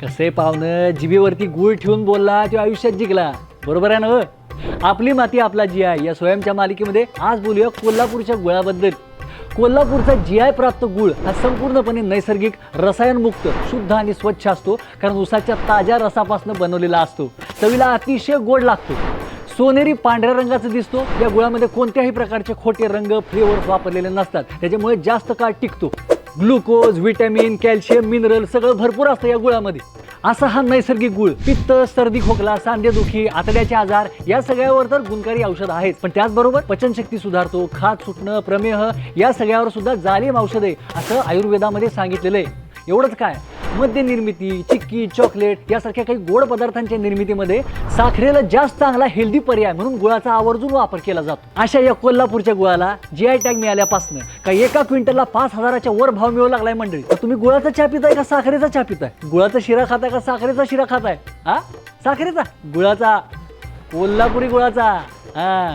कसे पाहुणं, जिभेवरती गुळ ठेवून बोलला तो आयुष्यात जिंकला. बरोबर आहे ना? आपली माती आपला GI या स्वयंच्या मालिकेमध्ये आज बोलूया कोल्हापूरच्या गुळाबद्दल. कोल्हापूरचा GI प्राप्त गुळ हा संपूर्णपणे नैसर्गिक, रसायनमुक्त, शुद्ध आणि स्वच्छ असतो. कारण उसाच्या ताज्या रसापासून बनवलेला असतो. चवीला अतिशय गोड लागतो. सोनेरी पांढऱ्या रंगाचा दिसतो. या गुळामध्ये कोणत्याही प्रकारचे खोटे रंग, फ्लेवर्स वापरलेले नसतात. त्याच्यामुळे जास्त काळ टिकतो. ग्लुकोज, व्हिटॅमिन, कॅल्शियम, मिनरल सगळं भरपूर असतं या गुळामध्ये. असा हा नैसर्गिक गुळ पित्त, सर्दी, खोकला, सांधेदुखी, आतड्याचे आजार या सगळ्यावर तर गुणकारी औषध आहेत. पण त्याचबरोबर पचनशक्ती सुधारतो, खाज सुटणं, प्रमेह या सगळ्यावर सुद्धा जालीम औषध आहे असं आयुर्वेदामध्ये सांगितलेलं आहे. एवढंच काय, मद्य निर्मिती, चिक्की, चॉकलेट यासारख्या काही गोड पदार्थांच्या निर्मितीमध्ये साखरेला जास्त चांगला हेल्दी पर्याय म्हणून गुळाचा आवर्जून वापर केला जातो. अशा या कोल्हापूरच्या गुळाला GI टॅग मिळाल्यापासून काही एका क्विंटलला 5,000च्या वर भाव मिळू लागलाय मंडळी. तर तुम्ही गुळाचा चहा पिताय का साखरेचा चहा पिताय? गुळाचा शिरा खाताय का साखरेचा शिरा खाताय? हा, साखरेचा, गुळाचा, कोल्हापुरी गुळाचा. हा.